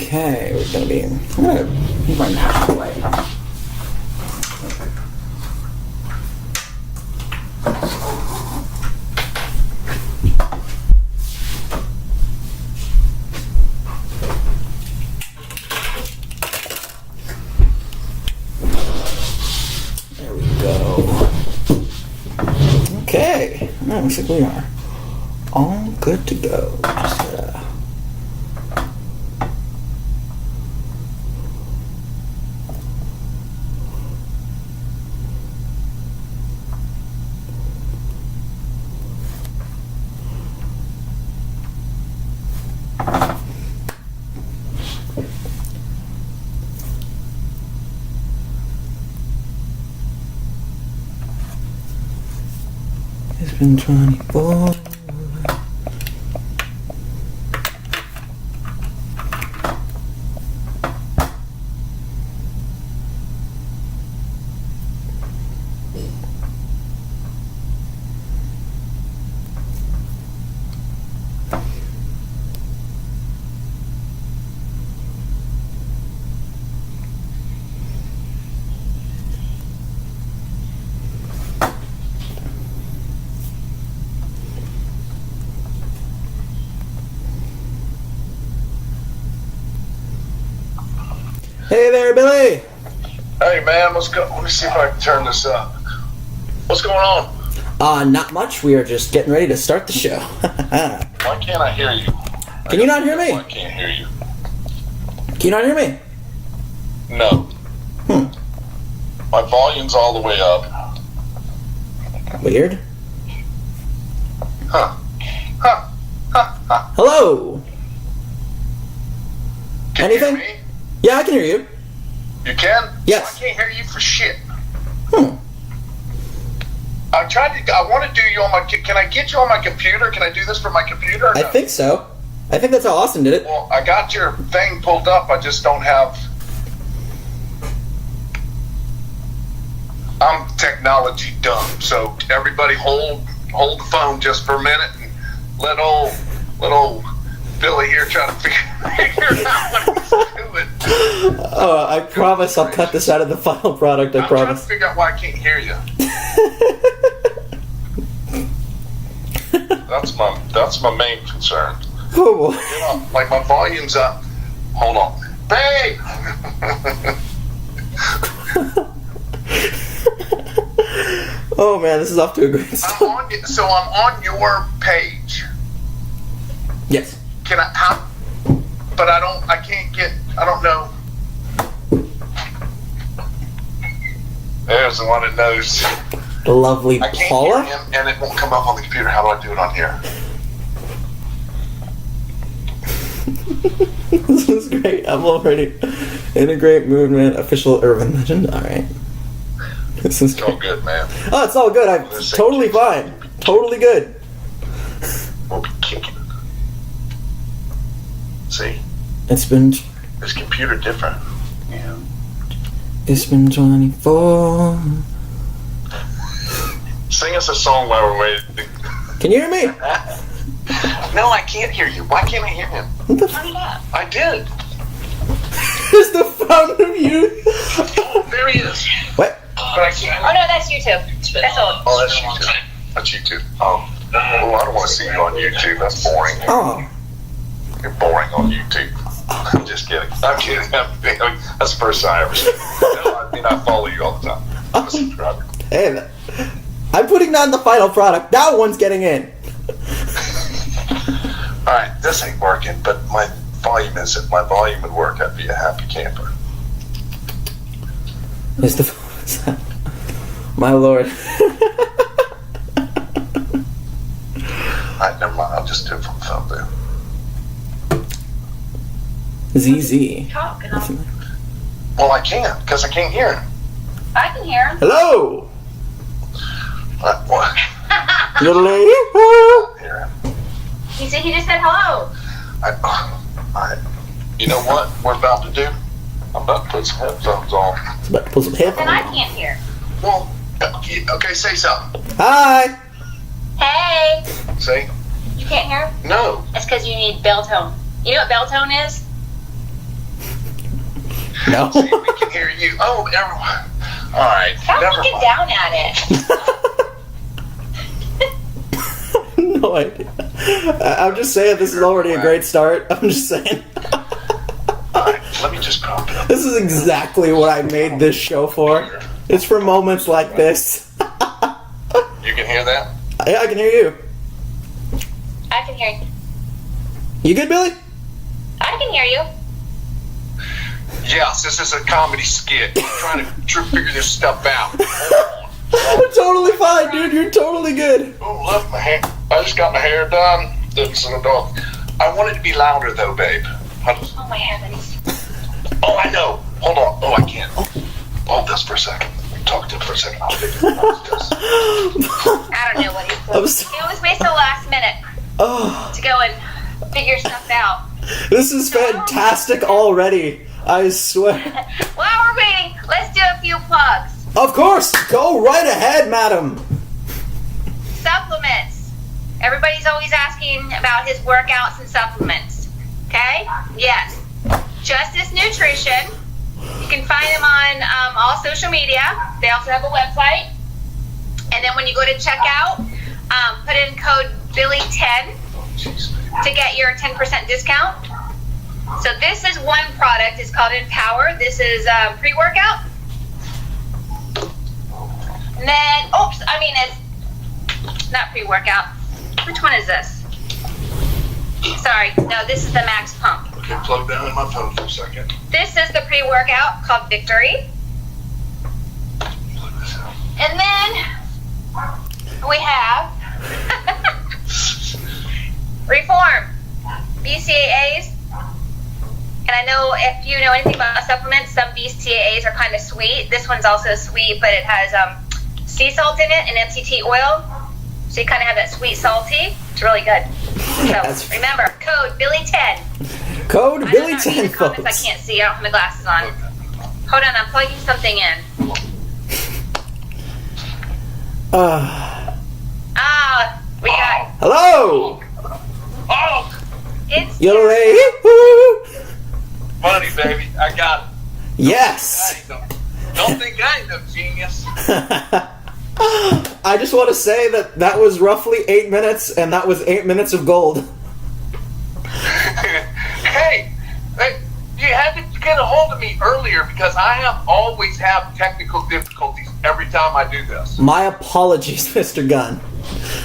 Okay, we're gonna be. I'm gonna run halfway. There we go. Okay, looks like we are all good to go. Just, it's been 24. Hey there, Billy! Hey man, let me see if I can turn this up. What's going on? Not much. We are just getting ready to start the show. Why can't I hear you? Can you not hear me? I can't hear you. Can you not hear me? No. My volume's all the way up. Weird. Huh. Hello! Can Anything? you hear me? Yeah, I can hear you. You can? Yes. I can't hear you for shit. Hmm. I want to do you on my... Can I get you on my computer? Can I do this from my computer? I think so. I think that's how Austin did it. Well, I got your thing pulled up. I just don't have... I'm technology dumb. So everybody hold the phone just for a minute and let old Billy here try to figure out what he's doing. Oh, I promise I'll cut this out of the final product, I promise. I'm trying to figure out why I can't hear you. That's my main concern. Oh, boy. You know, like my volume's up. Hold on. Babe! Oh, man, this is off to a great start. I'm on your page. Yes. Can I, but I don't know. There's the one that knows. The lovely I can't Paula? hear him and it won't come up on the computer. How do I do it on here? This is great. I'm already integrate movement, official urban legend. Alright. This is It's all good, man. Oh, it's all good. I'm totally fine. Totally good. We'll be kicking. See? It's been This computer different. Yeah. It's been 24. Sing us a song while we're waiting. Can you hear me? No, I can't hear you. Why can't I hear him? What the Turn it up. I did. Is the fountain of youth? Oh, there he is. What? But I can't. Oh no, that's YouTube. That's old. Oh, that's YouTube. That's YouTube. Oh. Well, I don't want to see you on YouTube. That's boring. Oh. You're boring on YouTube. I'm just kidding. I'm kidding. That's the first time I ever seen you. No, I mean, I follow you all the time. I'm a subscriber. Hey, I'm putting on the final product. That one's getting in. Alright, this ain't working, but my volume is. If my volume would work, I'd be a happy camper. Is the my lord. Alright, never mind. I'll just do it from the phone then. ZZ. Talk and I'll... Well, I can't, because I can't hear him. I can hear him. Hello. What? Little lady. I can't hear him. He just said hello. You know what we're about to do? I'm about to put some headphones on. It's about to pull some headphones. And I can't hear. Well, okay, say something. Hi. Hey. See? You can't hear him? No. That's because you need bell tone. You know what bell tone is? No. See if we can hear you. Oh, everyone. All right. Stop Never looking mind. down at it. No idea. I'm just saying this is already a great start. I'm just saying. All right, let me just prop it up. This is exactly what I made this show for. It's for moments like this. You can hear that? Yeah, I can hear you. I can hear you. You good, Billy? I can hear you. Yes, this is a comedy skit. I'm trying to figure this stuff out. I'm totally fine, dude. You're totally good. Oh, look, my hair. I just got my hair done. It's an adult. I want it to be louder, though, babe. Oh, my heavens. Oh, I know. Hold on. Oh, I can't. Hold this for a second. Talk to him for a second. I'll figure it out. I don't know what he's I'm doing. so- He always waits till the last minute Oh, to go and figure stuff out. this is fantastic already. I swear. While we're waiting, let's do a few plugs. Of course. Go right ahead, madam. Supplements. Everybody's always asking about his workouts and supplements. Okay? Yes. Justice Nutrition. You can find them on all social media. They also have a website. And then when you go to checkout, put in code Billy10 to get your 10% discount. So this is one product. It's called Empower. This is pre-workout. And then, it's not pre-workout. Which one is this? Sorry, no, this is the Max Pump. Okay, plug down in my phone for a second. This is the pre-workout called Victory. And then we have Reform, BCAAs. And I know if you know anything about supplements, some BCAAs are kind of sweet. This one's also sweet, but it has sea salt in it and MCT oil. So you kind of have that sweet salty. It's really good. So remember, code Billy10. Code I don't know, Billy10, read the comments, folks. I can't see. I don't have my glasses on. Hold on, I'm plugging something in. We got Hello. Oh, it's Yodelay. funny, baby. I got it. Yes. Don't think I ain't no genius. I just want to say that was roughly 8 minutes, and that was 8 minutes of gold. Hey, you had to get a hold of me earlier because I always have technical difficulties every time I do this. My apologies, Mr. Gunn.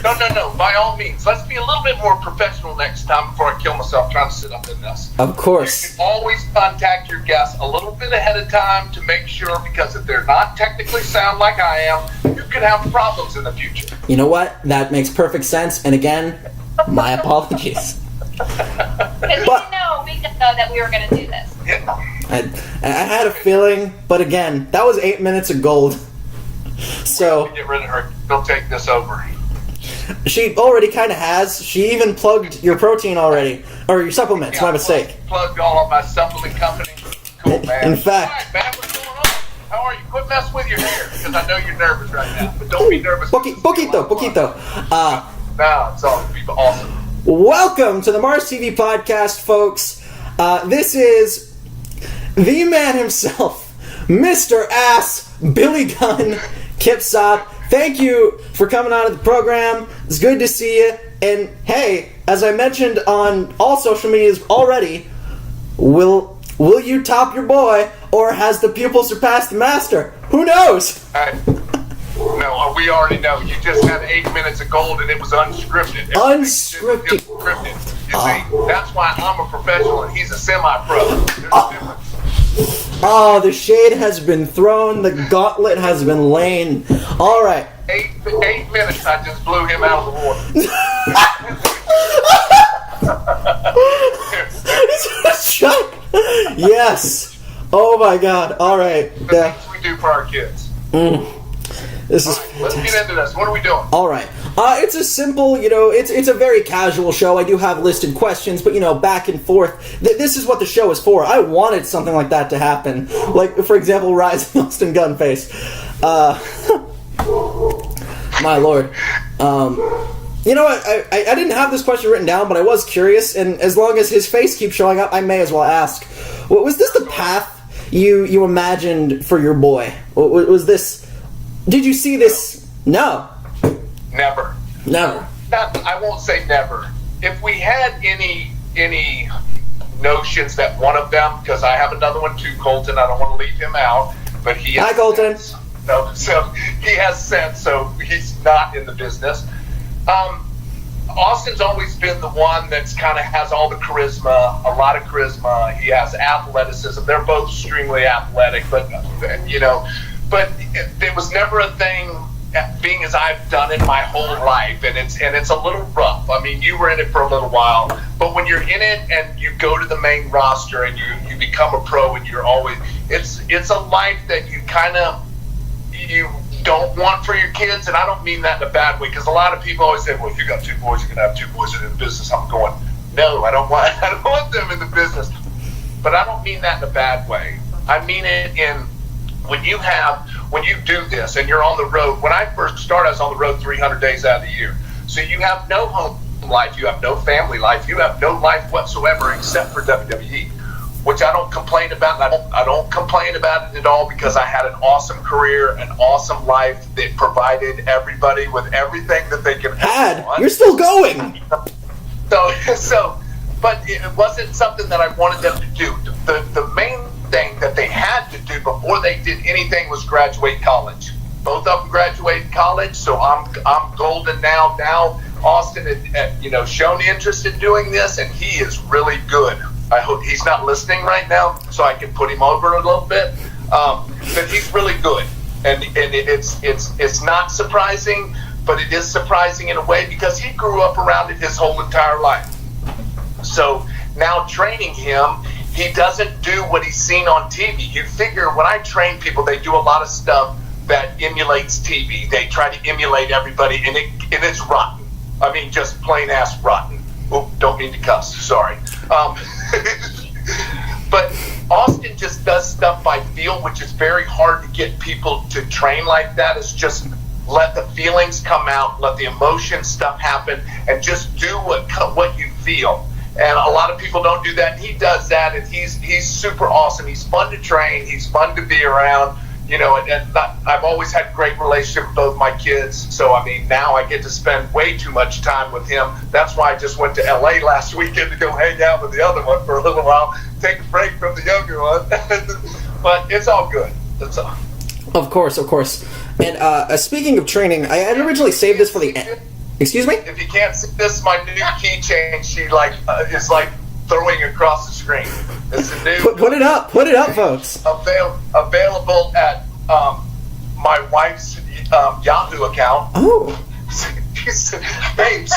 No. By all means, let's be a little bit more professional next time before I kill myself trying to sit up in this. Of You course. can always contact your guests a little bit ahead of time to make sure, because if they're not technically sound like I am, you could have problems in the future. You know what? That makes perfect sense. And again, my apologies. because we didn't know a week ago that we were going to do this. Yeah. I had a feeling, but again, that was 8 minutes of gold. So Get rid of her. Don't take this over. she already kind of has. She even plugged your protein already, or your supplements. My mistake. Plugged all of my supplement company. Cool, man. In fact- All right, man, what's going on? How are you? Quit messing with your hair, because I know you're nervous right now. But don't be nervous. Poquito. No, it's all be awesome. Welcome to the MarsTV podcast, folks. This is the man himself, Mr.Ass, Billy Gunn, Kip Sop. Thank you for coming on to the program. It's good to see you. And hey, as I mentioned on all social medias already, will you top your boy, or has the pupil surpassed the master? Who knows? No, we already know. You just had 8 minutes of gold and it was unscripted. Unscripted. Just scripted. You see, that's why I'm a professional and he's a semi-pro. There's a difference. Oh, the shade has been thrown. The gauntlet has been laid. All right. 8 minutes, I just blew him out of the water. Shut. Yes. Oh my God. All right. The Yeah. things we do for our kids. This is. All right, let's get into this. What are we doing? All right. It's a simple, it's a very casual show. I do have listed questions, but back and forth. This is what the show is for. I wanted something like that to happen. Like, for example, Rising Austin Gunface. My lord. You know what? I didn't have this question written down, but I was curious, and as long as his face keeps showing up, I may as well ask. Was this the path you imagined for your boy? Was this? Did you see this? No. Never. I won't say never. If we had any notions that one of them, because I have another one too, Colton. I don't want to leave him out, but he has Hi, Colton. sense. So he has sense. So he's not in the business. Austin's always been the one that's kind of has all the charisma, a lot of charisma. He has athleticism. They're both extremely athletic, but it was never a thing. Being as I've done it my whole life, and it's a little rough. I mean, you were in it for a little while, but when you're in it and you go to the main roster and you become a pro, and you're always it's a life that you don't want for your kids. And I don't mean that in a bad way, because a lot of people always say, well, if you got two boys, you're gonna have two boys in the business. I'm going, no, I don't want them in the business. But I don't mean that in a bad way. I mean it in when you do this and you're on the road. When I first started, I was on the road 300 days out of the year. So you have no home life, you have no family life, you have no life whatsoever except for WWE, which I don't complain about. I don't complain about it at all, because I had an awesome career, an awesome life that provided everybody with everything that they could have. You're still going. So, but it wasn't something that I wanted them to do. The main thing that they had to do before they did anything was graduate college. Both of them graduated college, so I'm golden now. Now Austin had shown interest in doing this, and he is really good. I hope he's not listening right now, so I can put him over a little bit. But he's really good, and it's not surprising, but it is surprising in a way, because he grew up around it his whole entire life. So now training him, he doesn't do what he's seen on TV. You figure when I train people, they do a lot of stuff that emulates TV. They try to emulate everybody, and it's rotten. I mean, just plain ass rotten. Oh, don't mean to cuss. Sorry. But Austin just does stuff by feel, which is very hard to get people to train like that. It's just let the feelings come out, let the emotion stuff happen, and just do what you feel. And a lot of people don't do that, and he does that, and he's super awesome. He's fun to train. He's fun to be around. And I've always had great relationship with both my kids. So, I mean, now I get to spend way too much time with him. That's why I just went to LA last weekend to go hang out with the other one for a little while, take a break from the younger one. But it's all good. That's all. Of course. And speaking of training, I had originally saved this for the end. Excuse me? If you can't see this, my new keychain, she is throwing across the screen. It's a new. Put it up, folks. Available at my wife's Yahoo account. Oh. Thanks.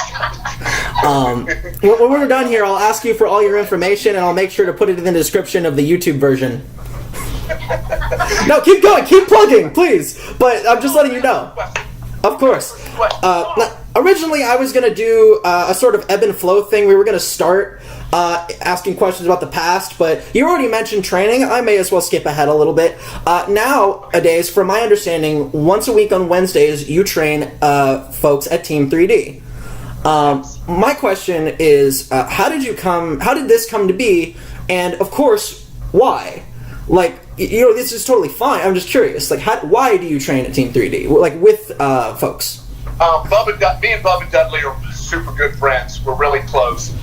When we're done here, I'll ask you for all your information, and I'll make sure to put it in the description of the YouTube version. No, keep going, keep plugging, please. But I'm just letting you know. Of course. Originally, I was going to do a sort of ebb and flow thing. We were going to start asking questions about the past, but you already mentioned training. I may as well skip ahead a little bit. Nowadays, from my understanding, once a week on Wednesdays, you train folks at Team 3D. My question is, how did this come to be? And, of course, why? This is totally fine. I'm just curious. Why do you train at Team 3D? With folks? Me and Bubba Dudley are super good friends. We're really close.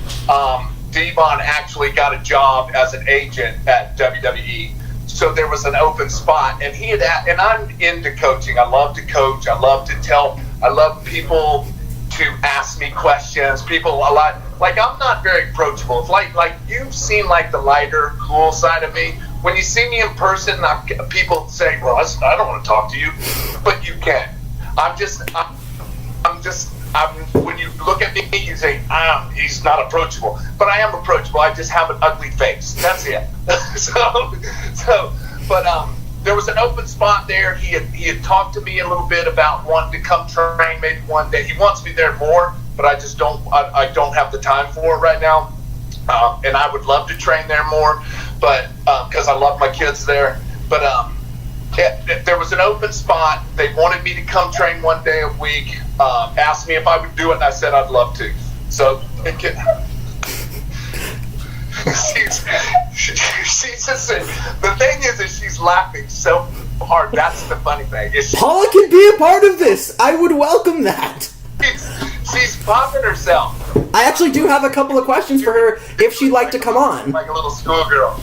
Devon actually got a job as an agent at WWE, so there was an open spot, and and I'm into coaching. I love to coach. I love people to ask me questions. People a lot. I'm not very approachable. If you've seen the lighter, cool side of me. When you see me in person, people say, "Well, I don't want to talk to you," but you can. When you look at me, you say, he's not approachable. But I am approachable. I just have an ugly face. That's it. But there was an open spot there. He had talked to me a little bit about wanting to come train maybe one day. He wants me there more, but I just don't have the time for it right now. And I would love to train there more, but because I love my kids there. But there was an open spot. They wanted me to come train one day a week. Asked me if I would do it, and I said I'd love to. So she's just, the thing is she's laughing so hard. That's the funny thing. Paula can be a part of this. I would welcome that. She's popping herself. I actually do have a couple of questions for her if she'd like to come on. Like a little schoolgirl.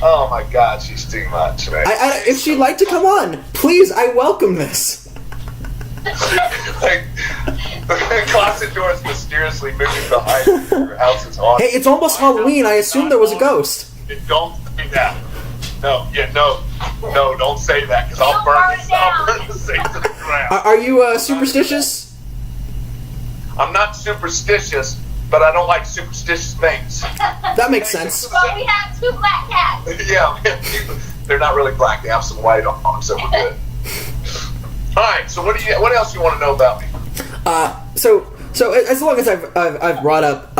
Oh my God, she's too much, man. If she'd like to come on, please, I welcome this. Like, the closet door is mysteriously moving behind you. Your house is haunted. Hey, it's almost Halloween. I assume there was a ghost. Don't say that. No, don't say that, because I'll burn this thing to the ground. Are you superstitious? I'm not superstitious, but I don't like superstitious things. That makes sense. Well, we have 2 black cats. Yeah, they're not really black. They have some white on them, so we're good. All right, so what else you want to know about me? So as long as I've brought up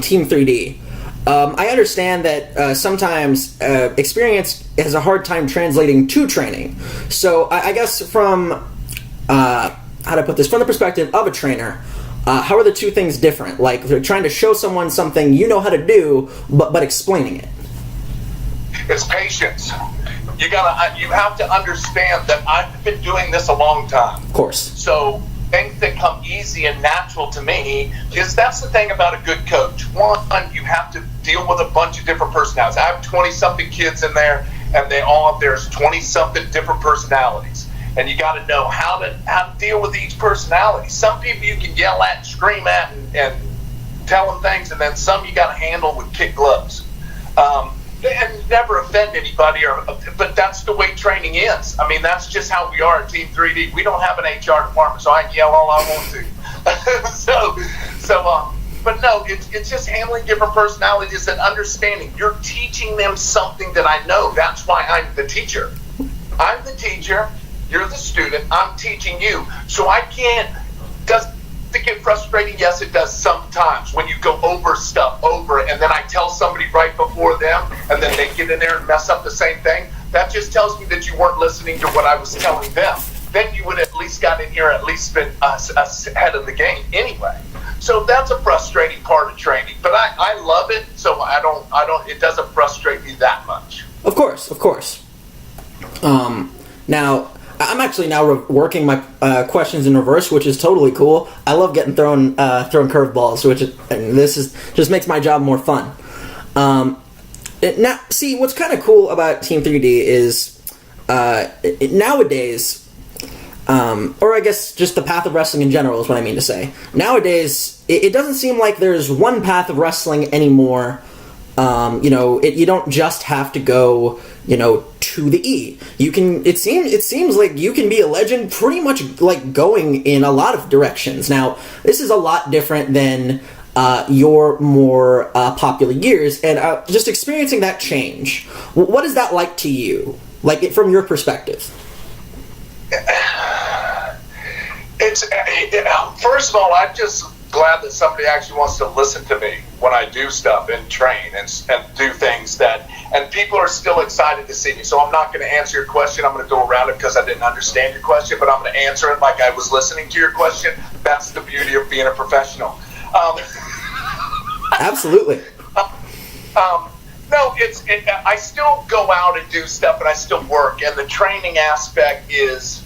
Team 3D, I understand that sometimes experience has a hard time translating to training. So I guess from how to put this, from the perspective of a trainer, how are the two things different? Like, they're trying to show someone something you know how to do, but explaining it. It's patience. You have to understand that I've been doing this a long time. Of course. So things that come easy and natural to me is, that's the thing about a good coach. One, you have to deal with a bunch of different personalities. I have 20-something kids in there, and there's 20-something different personalities. And you got to know how to deal with each personality. Some people you can yell at, scream at, and tell them things, and then some you got to handle with kid gloves. And never offend anybody, but that's the way training is. I mean, that's just how we are at Team 3D. We don't have an HR department, so I can yell all I want to. But no, it's just handling different personalities and understanding. You're teaching them something that I know. That's why I'm the teacher. I'm the teacher. You're the student. I'm teaching you. So I can't. Does it get frustrating? Yes, it does sometimes when you go over stuff and then I tell somebody right before them, and then they get in there and mess up the same thing. That just tells me that you weren't listening to what I was telling them. Then you would at least got in here, at least been ahead of the game anyway. So that's a frustrating part of training, but I love it. So I don't. It doesn't frustrate me that much. Of course. Now, I'm actually now working my questions in reverse, which is totally cool. I love getting thrown curveballs, just makes my job more fun. Now, see, what's kind of cool about Team 3D is nowadays, or I guess just the path of wrestling in general is what I mean to say. Nowadays, it doesn't seem like there's one path of wrestling anymore. You don't just have to go, to the E. You can. It seems like you can be a legend pretty much like going in a lot of directions. Now, this is a lot different than your more popular years, and just experiencing that change. What is that like to you? Like from your perspective? It's first of all, I'm just glad that somebody actually wants to listen to me when I do stuff and train and do things and people are still excited to see me. So I'm not going to answer your question. I'm going to go around it because I didn't understand your question, but I'm going to answer it like I was listening to your question. That's the beauty of being a professional. Absolutely. No, I still go out and do stuff, and I still work, and the training aspect is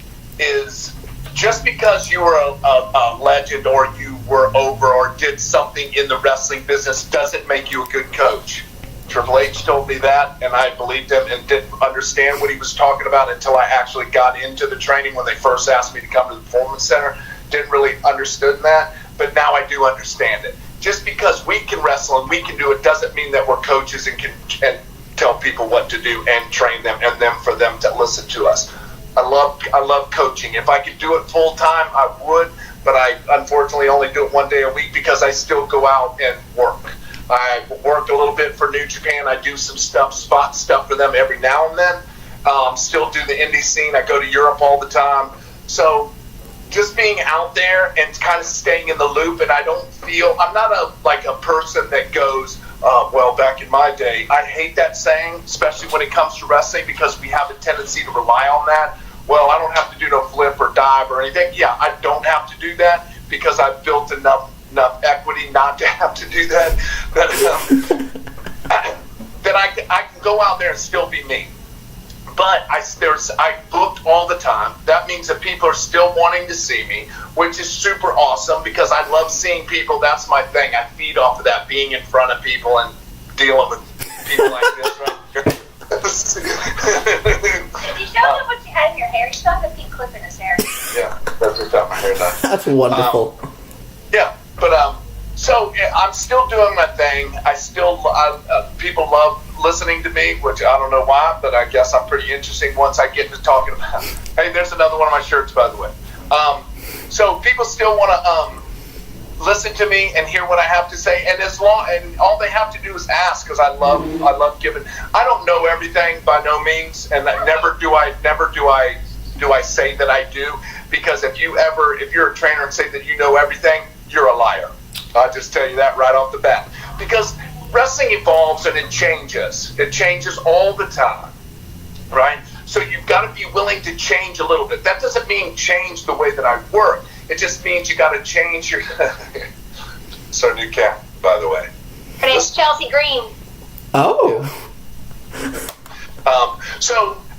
just because you were a legend or you were over or did something in the wrestling business doesn't make you a good coach. Triple H told me that, and I believed him and didn't understand what he was talking about until I actually got into the training when they first asked me to come to the Performance Center. Didn't really understand that, but now I do understand it. Just because we can wrestle and we can do it doesn't mean that we're coaches and can tell people what to do and train them and for them to listen to us. I love coaching. If I could do it full time, I would, but I unfortunately only do it one day a week because I still go out and work. I worked a little bit for New Japan. I do some spot stuff for them every now and then. Still do the indie scene. I go to Europe all the time. So just being out there and kind of staying in the loop, and I'm not a person that goes, well, back in my day. I hate that saying, especially when it comes to wrestling, because we have a tendency to rely on that. Well, I don't have to do no flip or dive or anything. Yeah, I don't have to do that because I've built enough equity not to have to do that. That I can go out there and still be me. But I booked all the time. That means that people are still wanting to see me, which is super awesome because I love seeing people. That's my thing. I feed off of that, being in front of people and dealing with people like this, right? Did you show them what you had in your hair? You still have the pink clip in his hair. Yeah, that's what's got my hair done. That's wonderful. Yeah, but so I'm still doing my thing. People love listening to me, which I don't know why, but I guess I'm pretty interesting once I get to talking about. Hey, there's another one of my shirts, by the way. So people still want to listen to me and hear what I have to say, and all they have to do is ask, because I love giving. I don't know everything by no means, and never do I say that I do, because if you're a trainer and say that you know everything, you're a liar. I'll just tell you that right off the bat, because wrestling evolves and it changes. It changes all the time, right? So you've got to be willing to change a little bit. That doesn't mean change the way that I work. It just means you got to change your. It's our new cat, by the way. Her name's Chelsea Green. Oh.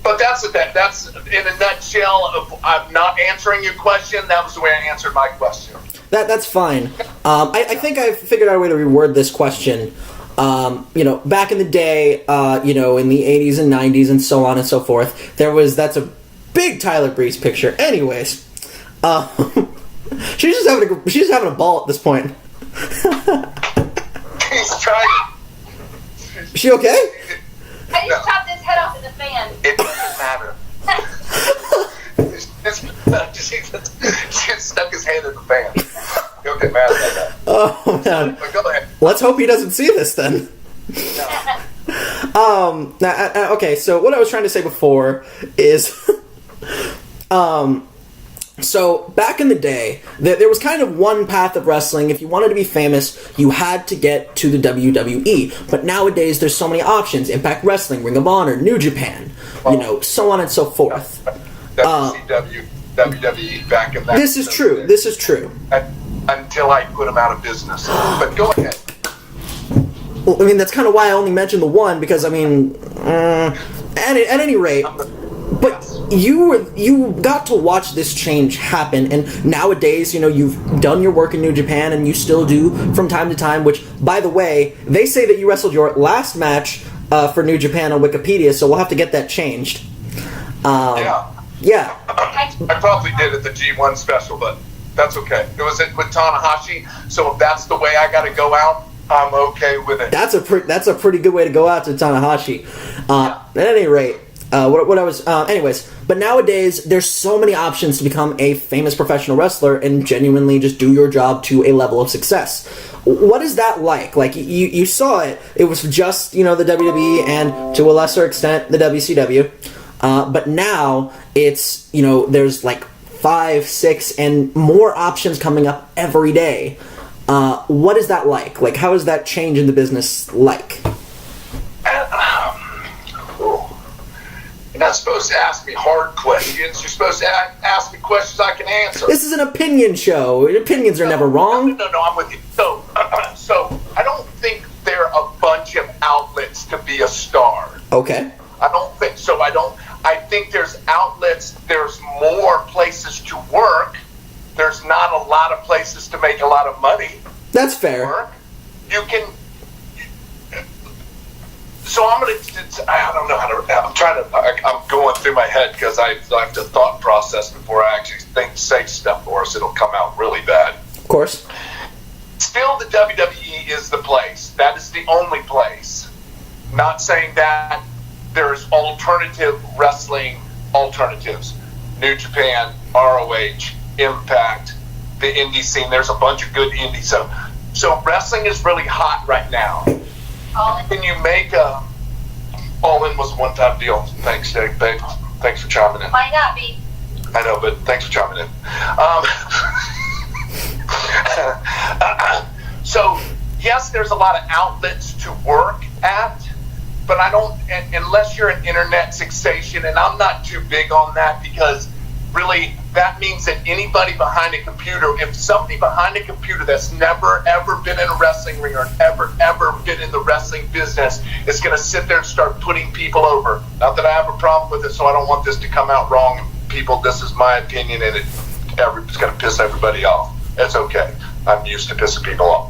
But that's in a nutshell. I'm not answering your question. That was the way I answered my question. That's fine. I think I figured out a way to reword this question. Back in the day, in the 80s and 90s and so on and so forth, that's a big Tyler Breeze picture. Anyways, she's just having a ball at this point. He's trying. Is she okay? I just chopped his head off in the fan. It doesn't matter. She stuck his hand in the fan. He'll get mad about that. Oh, man. But go ahead. Let's hope he doesn't see this then. No. Okay, so what I was trying to say before is, so back in the day, there was kind of one path of wrestling. If you wanted to be famous, you had to get to the WWE. But nowadays, there's so many options: Impact Wrestling, Ring of Honor, New Japan, so on and so forth. WCW, WWE back in that. This is true. This is true. Until I put them out of business. But go ahead. Well, I mean, that's kind of why I only mentioned the one, because, I mean, at any rate, but you got to watch this change happen, and nowadays, you've done your work in New Japan, and you still do from time to time, which, by the way, they say that you wrestled your last match for New Japan on Wikipedia, so we'll have to get that changed. Yeah. I probably did at the G1 special, but that's okay. It was with Tanahashi, so if that's the way I got to go out, I'm okay with it. That's a pretty good way to go out to Tanahashi. At any rate, anyways, but nowadays there's so many options to become a famous professional wrestler and genuinely just do your job to a level of success. What is that like? Like, you saw it. It was just, the WWE and to a lesser extent the WCW. But now it's, there's like 5, 6, and more options coming up every day. What is that like? Like, how is that change in the business like? You're not supposed to ask me hard questions. You're supposed to ask me questions I can answer. This is an opinion show. Opinions are never wrong. No, I'm with you. So I don't think there are a bunch of outlets to be a star. Okay. I don't think so. I think there's outlets. There's more places to work. There's not a lot of places to make a lot of money. That's fair. You can. So I'm gonna. I don't know how to. I'm going through my head because I have to thought process before I actually say stuff, or else it'll come out really bad. Of course. Still, the WWE is the place. That is the only place. Not saying that there's alternative wrestling alternatives. New Japan, ROH, Impact, the indie scene. There's a bunch of good indies. So wrestling is really hot right now. Can you make a All In was a one-time deal? Thanks, Jake, babe. Thanks for chiming in. Why not, B? I know, but thanks for chiming in. So yes, there's a lot of outlets to work at, but I don't, unless you're an internet sensation, and I'm not too big on that, because really that means that anybody behind a computer, if somebody behind a computer that's never ever been in a wrestling ring or ever been outfit in the wrestling business is going to sit there and start putting people over. Not that I have a problem with it, so I don't want this to come out wrong. People, this is my opinion, and it's going to piss everybody off. It's okay. I'm used to pissing people off.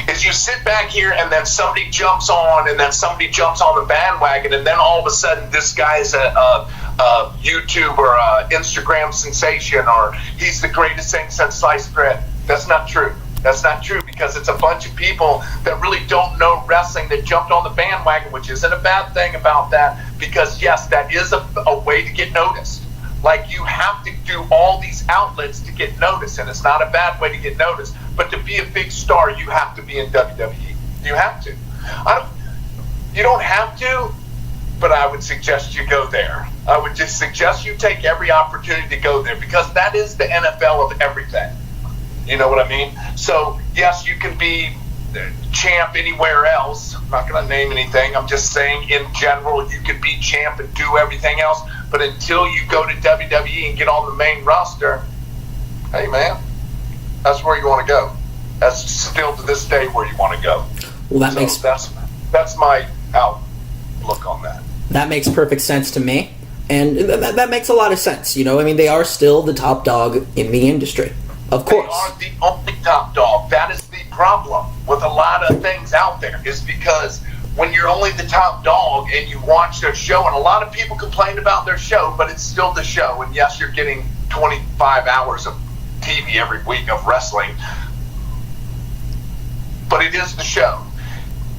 Is you sit back here and then somebody jumps on, and then somebody jumps on the bandwagon, and then all of a sudden this guy's a YouTube or a Instagram sensation, or he's the greatest thing since sliced bread. That's not true. That's not true, because it's a bunch of people that really don't know wrestling that jumped on the bandwagon, which isn't a bad thing about that, because yes, that is a way to get noticed. Like, you have to do all these outlets to get noticed, and it's not a bad way to get noticed. But to be a big star, you have to be in WWE. You have to. You don't have to, but I would suggest you go there. I would just suggest you take every opportunity to go there, because that is the NFL of everything. You know what I mean? So, yes, you can be champ anywhere else. I'm not going to name anything. I'm just saying, in general, you could be champ and do everything else. But until you go to WWE and get on the main roster, hey, man, that's where you want to go. That's still to this day where you want to go. Well, that's my outlook on that. That makes perfect sense to me, and that makes a lot of sense. You know, I mean, they are still the top dog in the industry, of course. They are the only top dog. That is the problem with a lot of things out there, is because when you're only the top dog and you watch their show, and a lot of people complain about their show, but it's still the show, and yes, you're getting 25 hours of TV every week of wrestling, but it is the show.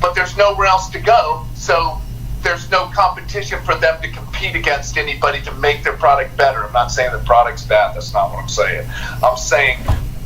But there's nowhere else to go, so there's no competition for them to compete against anybody to make their product better. I'm not saying the product's bad. That's not what I'm saying. I'm saying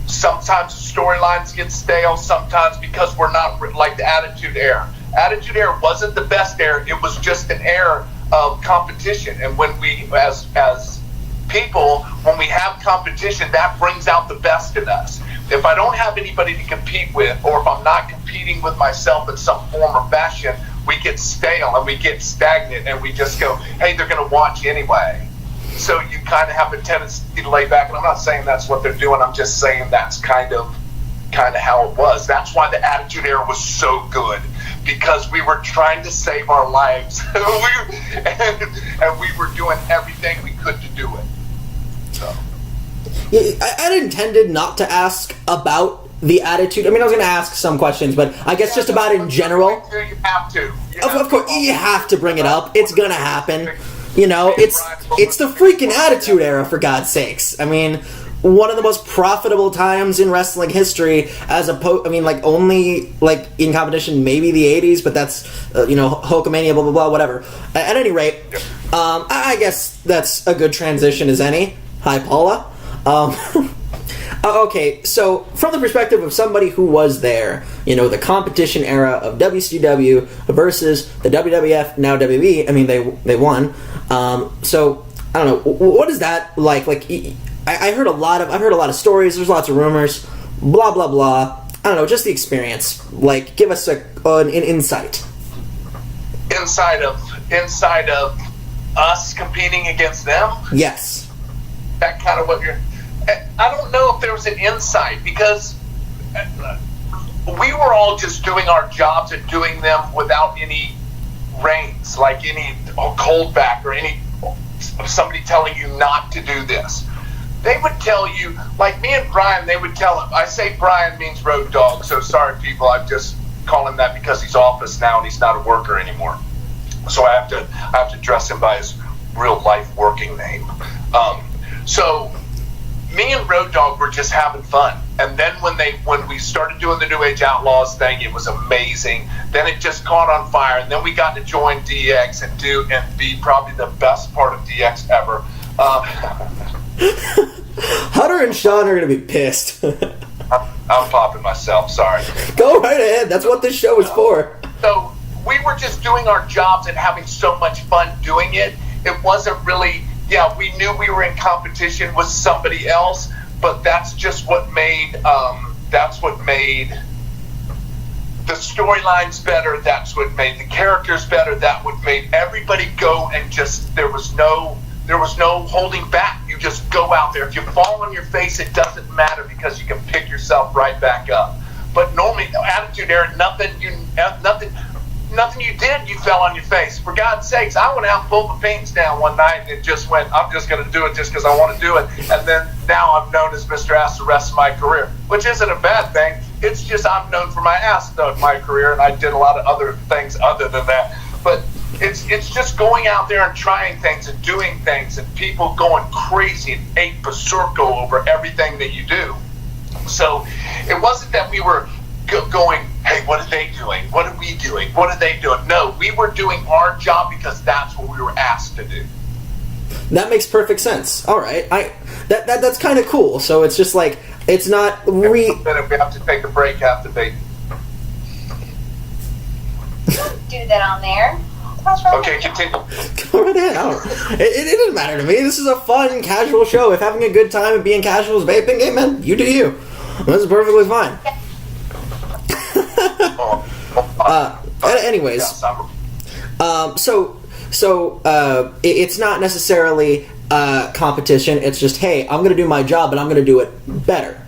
sometimes storylines get stale, sometimes because we're not like the Attitude Era. Attitude Era wasn't the best era. It was just an era of competition. And when we, as people, when we have competition, that brings out the best in us. If I don't have anybody to compete with, or if I'm not competing with myself in some form or fashion, we get stale and we get stagnant, and we just go, hey, they're going to watch anyway. So you kind of have a tendency to lay back, and I'm not saying that's what they're doing. I'm just saying that's kind of how it was. That's why the Attitude Era was so good, because we were trying to save our lives, and we were doing everything we could to do it. So. Yeah, I intended not to ask about the Attitude. I mean, I was going to ask some questions, but I guess just about in general. You have to. Of course, you have to bring it up. It's going to happen. You know, it's the freaking Attitude Era, for God's sakes. I mean, one of the most profitable times in wrestling history, only in competition, maybe the 80s, but that's, Hulkamania, blah, blah, blah, whatever. At any rate, I guess that's a good transition as any. Hi, Paula. Okay, so from the perspective of somebody who was there, the competition era of WCW versus the WWF, now WWE, I mean, they won. So, I don't know, what is that like? I've heard a lot of stories, there's lots of rumors, blah, blah, blah. I don't know, just the experience. Give us an insight. Inside of us competing against them? Yes. That kind of what you're... I don't know if there was an insight, because we were all just doing our jobs and doing them without any reins, like any cold back or any somebody telling you not to do this. They would tell you, like me and Brian, they would tell him, I say Brian means Road Dogg, so sorry people, I just call him that because he's off us now and he's not a worker anymore. So I have to dress him by his real life working name. So me and Road Dogg were just having fun, and then when we started doing the New Age Outlaws thing, it was amazing. Then it just caught on fire, and then we got to join DX and be probably the best part of DX ever. Hunter and Sean are going to be pissed. I'm popping myself, sorry. Go right ahead, that's what this show is for. So we were just doing our jobs and having so much fun doing it. It wasn't really... Yeah, we knew we were in competition with somebody else, but that's just what made the storylines better. That's what made the characters better. That what made everybody go, and just there was no holding back. You just go out there. If you fall on your face, it doesn't matter, because you can pick yourself right back up. But normally, attitude era, nothing you did, you fell on your face. For God's sakes, I went out and pulled my pants down one night and just went, I'm just going to do it just because I want to do it. And then now I'm known as Mr. Ass the rest of my career, which isn't a bad thing. It's just I'm known for my ass in my career, and I did a lot of other things other than that. But it's just going out there and trying things and doing things, and people going crazy and ape berserk over everything that you do. So it wasn't that we were going, hey, what are they doing? What are we doing? What are they doing? No, we were doing our job because that's what we were asked to do. That makes perfect sense. All right, that's kind of cool. So it's just like it's not If we have to take a break after they do that on there. Okay, continue. Go right ahead. It doesn't matter to me. This is a fun, casual show. If having a good time and being casual is vaping, hey man, you do you. This is perfectly fine. Anyways, so it's not necessarily competition. It's just, hey, I'm going to do my job, and I'm going to do it better.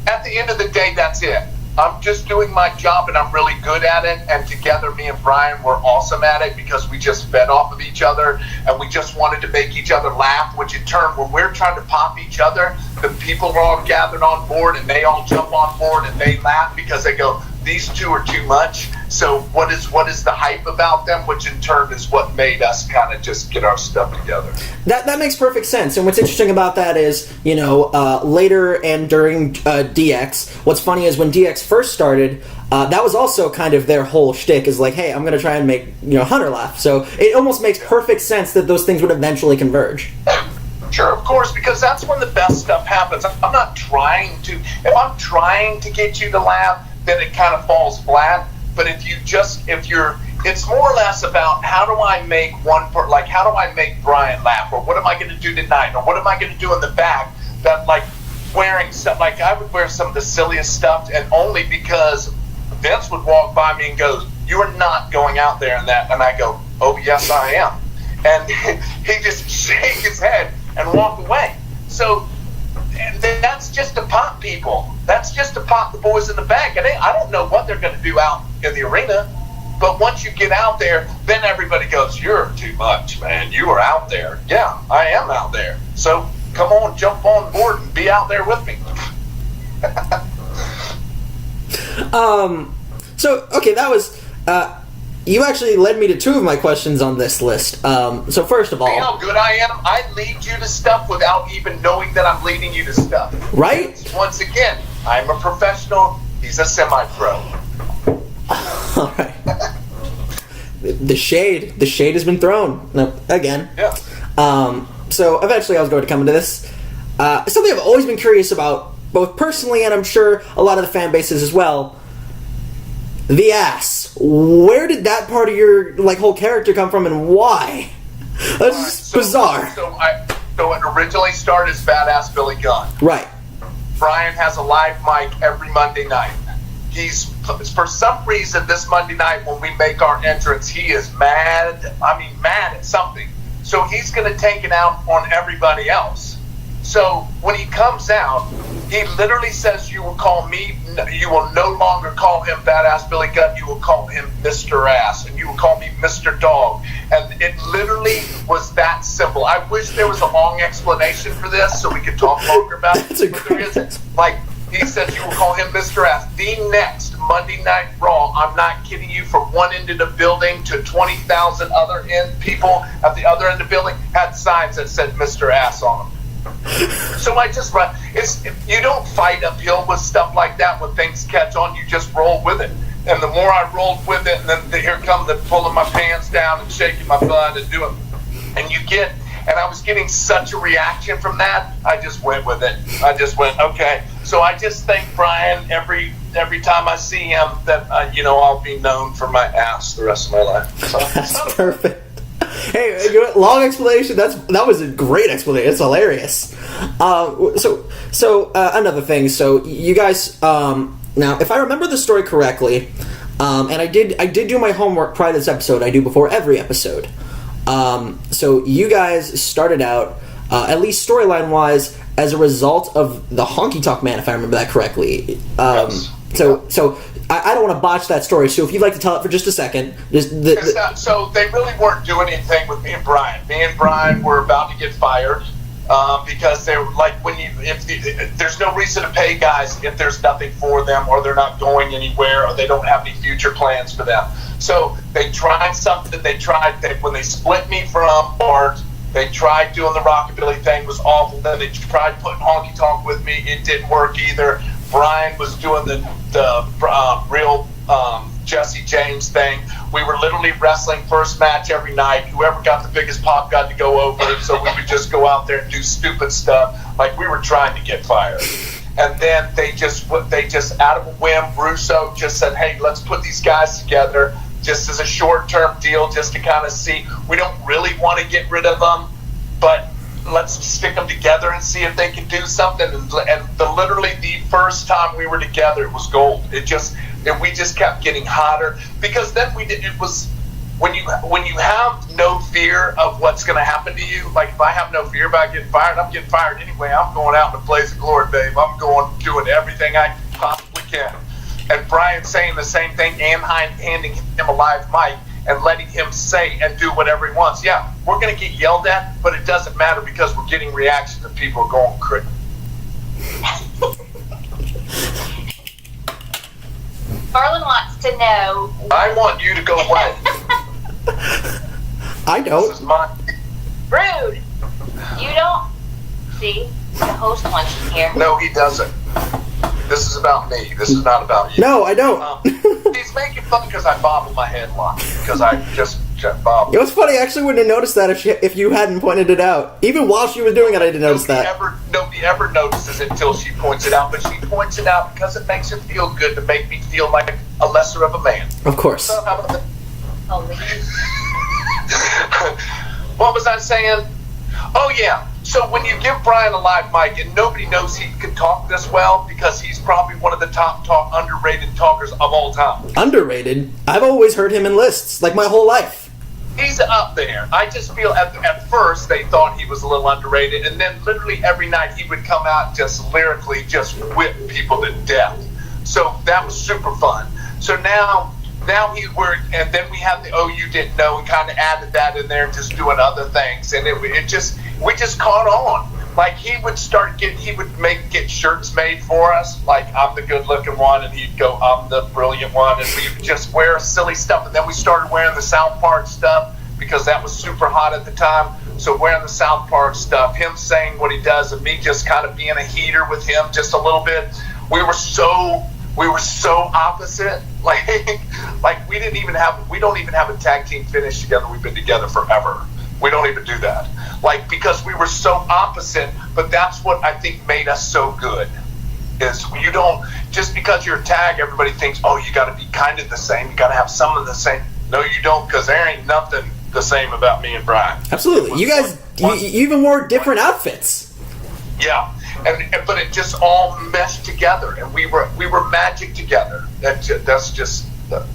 At the end of the day, that's it. I'm just doing my job, and I'm really good at it. And together, me and Brian were awesome at it because we just fed off of each other, and we just wanted to make each other laugh. Which in turn, when we're trying to pop each other, the people are all gathered on board, and they all jump on board, and they laugh because they go, these two are too much. So what is the hype about them? Which in turn is what made us kind of just get our stuff together. That makes perfect sense. And what's interesting about that is, later and during DX, what's funny is when DX first started, that was also kind of their whole shtick, is like, hey, I'm going to try and make Hunter laugh. So it almost makes perfect sense that those things would eventually converge. Sure, of course, because that's when the best stuff happens. I'm not trying to. If I'm trying to get you to laugh, then it kind of falls flat. But it's more or less about how do I make how do I make Brian laugh, or what am I going to do tonight, or what am I going to do in the back that wearing stuff, I would wear some of the silliest stuff, and only because Vince would walk by me and goes, you are not going out there in that, and I go, oh yes I am, and he just shake his head and walk away. So. And that's just to pop people. That's just to pop the boys in the back. And I don't know what they're going to do out in the arena. But once you get out there, then everybody goes, you're too much, man. You are out there. Yeah, I am out there. So come on, jump on board and be out there with me. That was... you actually led me to two of my questions on this list. So first of all... You know how good I am? I lead you to stuff without even knowing that I'm leading you to stuff. Right? Once again, I'm a professional. He's a semi-pro. All right. The shade has been thrown. No, again. Yeah. So eventually I was going to come into this. Something I've always been curious about, both personally and I'm sure a lot of the fan bases as well. The ass. Where did that part of your whole character come from, and why? That's just bizarre. So it originally started as Badass Billy Gunn. Right. Brian has a live mic every Monday night. He's, for some reason, this Monday night when we make our entrance, he is mad at something. So he's going to take it out on everybody else. So when he comes out, he literally says, you will no longer call him Badass Billy Gunn, you will call him Mr. Ass, and you will call me Mr. Dog. And it literally was that simple. I wish there was a long explanation for this so we could talk longer about it. But there isn't. He says you will call him Mr. Ass. The next Monday Night Raw, I'm not kidding you, from one end of the building to 20,000 other people at the other end of the building had signs that said Mr. Ass on them. So I just run. You don't fight uphill with stuff like that when things catch on. You just roll with it. And the more I rolled with it, and then here comes the pulling my pants down and shaking my butt and doing. And I was getting such a reaction from that. I just went with it. I just went, okay. So I just thank Brian every time I see him that I'll be known for my ass the rest of my life. So, that's perfect. Hey, long explanation. That was a great explanation. It's hilarious. So another thing. So you guys, now, if I remember the story correctly, and I did do my homework prior to this episode. I do before every episode. So you guys started out, at least storyline wise, as a result of the Honky Tonk Man, if I remember that correctly. Yes. So I don't want to botch that story. So if you'd like to tell it for just a second, so they really weren't doing anything with me and Brian. Me and Brian were about to get fired because they were like, there's no reason to pay guys if there's nothing for them, or they're not going anywhere, or they don't have any future plans for them. So they tried something. When they split me from Bart. They tried doing the rockabilly thing, it was awful. Then they tried putting honky tonk with me, it didn't work either. Brian was doing the real Jesse James thing. We were literally wrestling first match every night. Whoever got the biggest pop got to go over, so we would just go out there and do stupid stuff like we were trying to get fired. And then they just out of a whim, Russo just said, hey, let's put these guys together just as a short-term deal, just to kind of see. We don't really want to get rid of them, but let's stick them together and see if they can do something. And literally the first time we were together, it was gold. We just kept getting hotter, because then it was when you have no fear of what's going to happen to you. Like if I have no fear about getting fired, I'm getting fired anyway. I'm going out in a blaze of glory, babe. I'm doing everything I possibly can. And Brian saying the same thing, and handing him a live mic and letting him say and do whatever he wants. Yeah, we're going to get yelled at, but it doesn't matter because we're getting reactions and people are going crazy. Marlon wants to know. I want you to go away. I don't. This is mine. Rude. You don't. See, the host wants you here. No, he doesn't. This is about me. This is not about you. No, I don't. He's making fun because I bobble my head a lot. Because I just bobble. It was funny. I actually wouldn't have noticed that if you hadn't pointed it out. Even while she was doing it, I didn't notice that. Nobody ever notices it until she points it out. But she points it out because it makes her feel good, to make me feel like a lesser of a man. Of course. So how about that? Only. What was I saying? Oh, yeah. So when you give Brian a live mic, and nobody knows he can talk this well, because he's probably one of the top underrated talkers of all time. Underrated? I've always heard him in lists, like my whole life. He's up there. I just feel at first they thought he was a little underrated, and then literally every night he would come out just lyrically just whip people to death. So that was super fun. So now and then we had the you didn't know, and kind of added that in there, just doing other things, and we just caught on. Like he would get shirts made for us, like I'm the good looking one, and he'd go, I'm the brilliant one, and we would just wear silly stuff. And then we started wearing the South Park stuff because that was super hot at the time. So wearing the South Park stuff, him saying what he does, and me just kind of being a heater with him just a little bit. We were so opposite. Like we don't even have a tag team finish together. We've been together forever. We don't even do that. Like, because we were so opposite, but that's what I think made us so good. Is you don't, just because you're a tag, everybody thinks, you got to be kind of the same. You got to have some of the same. No, you don't, because there ain't nothing the same about me and Brian. Absolutely. You guys, you even wore different outfits. Yeah. But it just all meshed together, and we were magic together. That's just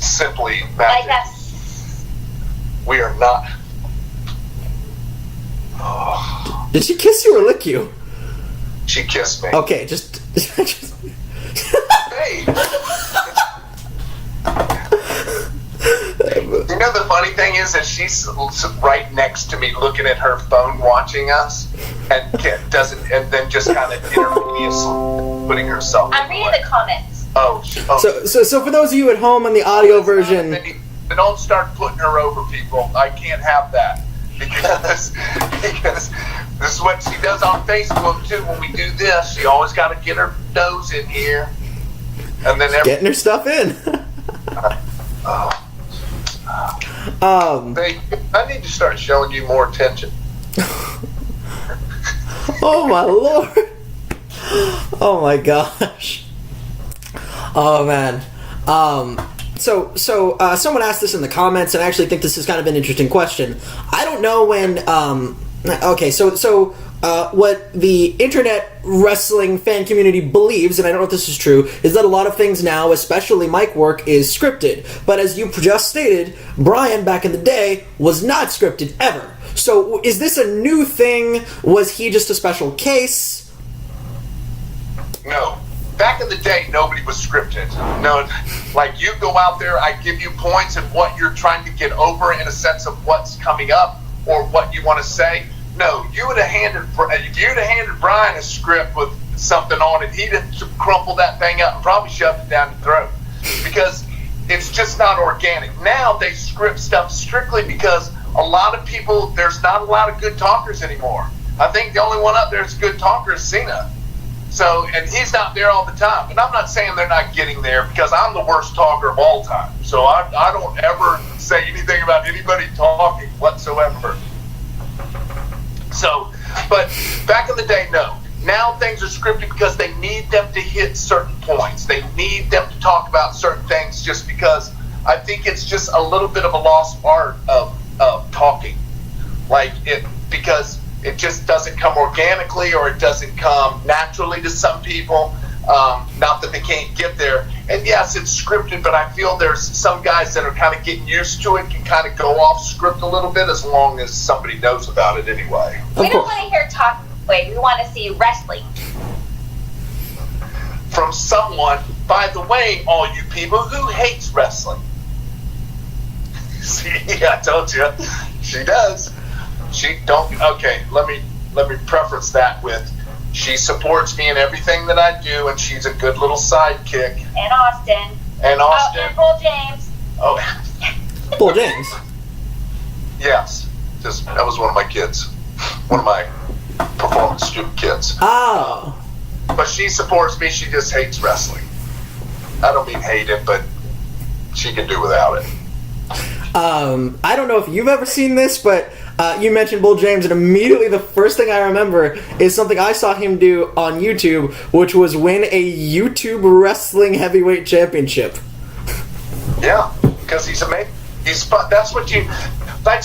simply magic. Like us. We are not. Did she kiss you or lick you? She kissed me. Okay, just Hey. You know, the funny thing is that she's right next to me, looking at her phone, watching us, and then just kind of intermediately putting herself. I'm reading the comments. So for those of you at home on the audio version, don't start putting her over, people. I can't have that because this is what she does on Facebook too. When we do this, she always got to get her nose in here, and then getting her stuff in. I need to start showing you more attention. Oh my lord! Oh my gosh! Oh man! So someone asked this in the comments, and I actually think this is kind of an interesting question. I don't know when. Okay, so what the internet wrestling fan community believes, and I don't know if this is true, is that a lot of things now, especially mic work, is scripted. But as you just stated, Brian back in the day was not scripted ever. So is this a new thing? Was he just a special case? No, back in the day, nobody was scripted. No, like you go out there, I give you points of what you're trying to get over in a sense of what's coming up or what you want to say. No, you would have handed Brian a script with something on it. He'd have crumpled that thing up and probably shoved it down his throat because it's just not organic. Now they script stuff strictly because a lot of people, there's not a lot of good talkers anymore. I think the only one up there that's a good talker is Cena. So, and he's not there all the time. And I'm not saying they're not getting there because I'm the worst talker of all time. So I don't ever say anything about anybody talking whatsoever. So, but back in the day, no. Now things are scripted because they need them to hit certain points. They need them to talk about certain things just because I think it's just a little bit of a lost art of talking. Like it, because it just doesn't come organically or it doesn't come naturally to some people. Not that they can't get there. And yes, it's scripted, but I feel there's some guys that are kind of getting used to it, can kind of go off script a little bit as long as somebody knows about it anyway. We don't want to hear talk. We want to see wrestling. From someone, by the way, all you people who hates wrestling. See, I told you, she does. She don't. Okay, let me preface that with, she supports me in everything that I do, and she's a good little sidekick. And Austin. And Austin. Oh, and Bull James. Oh. Bull James. Yes, that was one of my kids, one of my performance student kids. Oh. But she supports me. She just hates wrestling. I don't mean hate it, but she can do without it. I don't know if you've ever seen this, but you mentioned Bull James, and immediately the first thing I remember is something I saw him do on YouTube, which was win a YouTube Wrestling Heavyweight Championship. Yeah, because he's amazing. That's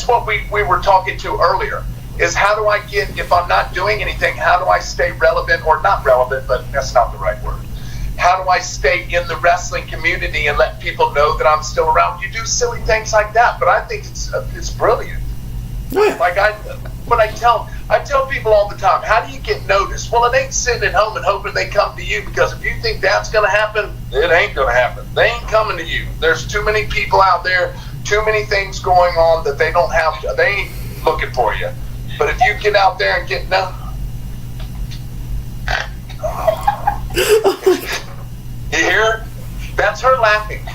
what we were talking to earlier, is how do I get, if I'm not doing anything, how do I stay relevant, or not relevant, but that's not the right word. How do I stay in the wrestling community and let people know that I'm still around? You do silly things like that, but I think it's brilliant. Oh, yeah. Like I tell people all the time, how do you get noticed? Well, it ain't sitting at home and hoping they come to you, because if you think that's going to happen, it ain't going to happen. They ain't coming to you. There's too many people out there, too many things going on that they don't have. They ain't looking for you. But if you get out there and get known, you hear? That's her laughing,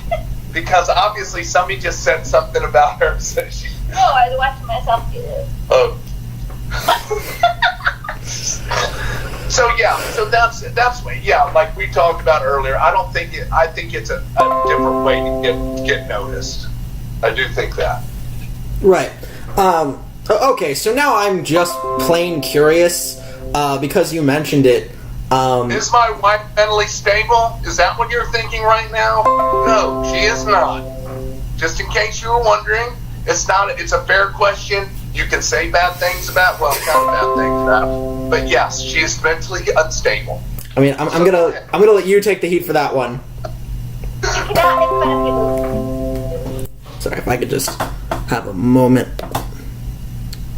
because obviously somebody just said something about her. So she. No, I was watching myself do this. Oh. So that's like we talked about earlier. I think it's a different way to get noticed. I do think that. Right. Okay, so now I'm just plain curious, because you mentioned it. Is my wife mentally stable? Is that what you're thinking right now? No, she is not. Just in case you were wondering, it's not. It's a fair question. You can say bad things about, kind of bad things about, but yes, she is mentally unstable. I mean, I'm gonna let you take the heat for that one. You cannot make fun of people. Sorry, if I could just have a moment.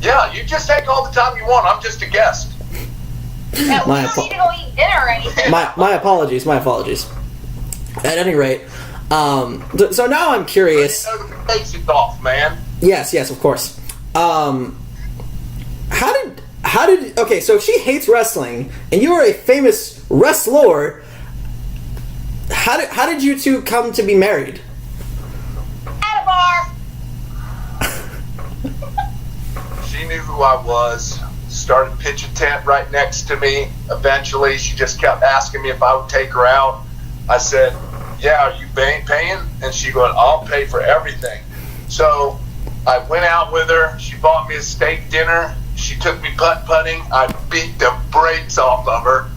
Yeah, you just take all the time you want. I'm just a guest. Yeah, we don't need to go eat dinner or anything. My apologies. At any rate, so now I'm curious. Notifications off, man. Yes, of course. How did okay, so if she hates wrestling and you are a famous wrestler, how did you two come to be married? At a bar. She knew who I was. Started pitching a tent right next to me. Eventually, she just kept asking me if I would take her out. I said, "Yeah, are you paying?" And she goes, "I'll pay for everything." So I went out with her. She bought me a steak dinner. She took me putt-putting. I beat the brakes off of her.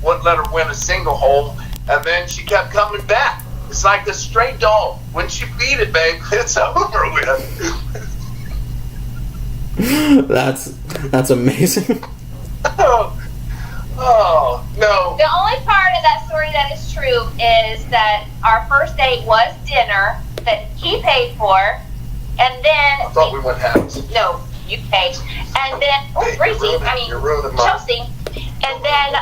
Wouldn't let her win a single hole. And then she kept coming back. It's like a stray dog. When she beat it, babe, it's over with. That's amazing. Oh, no. The only part of that story that is true is that our first date was dinner that he paid for, and then I thought we went halves. No, you paid, and then Hey, Gracie, you're ruining mine. Chelsea, and then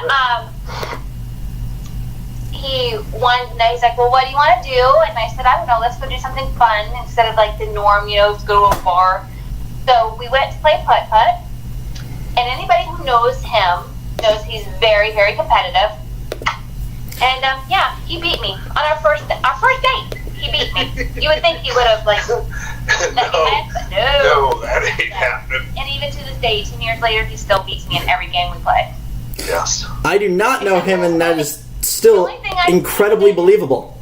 he wanted to know, he's like, well, what do you want to do? And I said, I don't know, let's go do something fun instead of like the norm, let's go to a bar. So we went to play putt-putt, and anybody who knows him knows he's very, very competitive. And yeah, he beat me on our first date. He beat me. You would think he would have like let me win, but No, that ain't happening. And even to this day, 18 years later, he still beats me in every game we play. Yes. I do not know him, and that is still incredibly believable.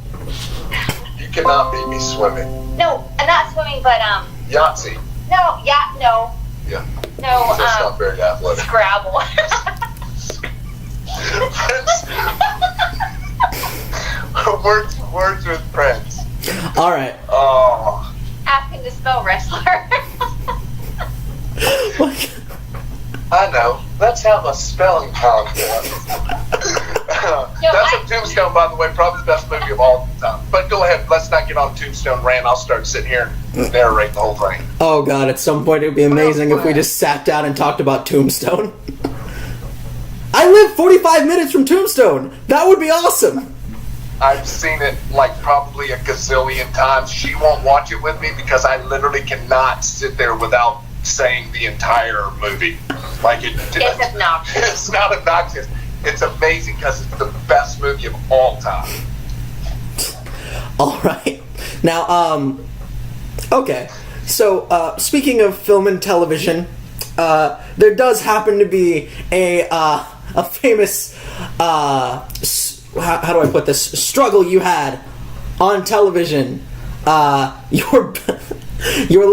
You cannot beat me swimming. No, I'm not swimming, but Yahtzee. no, no. Yeah. No, That's not very athletic. Scrabble. Words with friends. All right. Oh. Ask him to spell wrestler. I know. Let's have a spelling contest. That's a Tombstone, by the way, probably the best movie of all time. But go ahead, let's not get on Tombstone rant. I'll start sitting here and narrate the whole thing. Oh God, at some point it would be amazing if we just sat down and talked about Tombstone. I live 45 minutes from Tombstone. That would be awesome. I've seen it like probably a gazillion times. She won't watch it with me because I literally cannot sit there without saying the entire movie. Like it's obnoxious. It's not obnoxious. It's amazing because it's the best movie of all time. All right. Now, okay. So, speaking of film and television, there does happen to be a famous, how do I put this, struggle you had on television. Your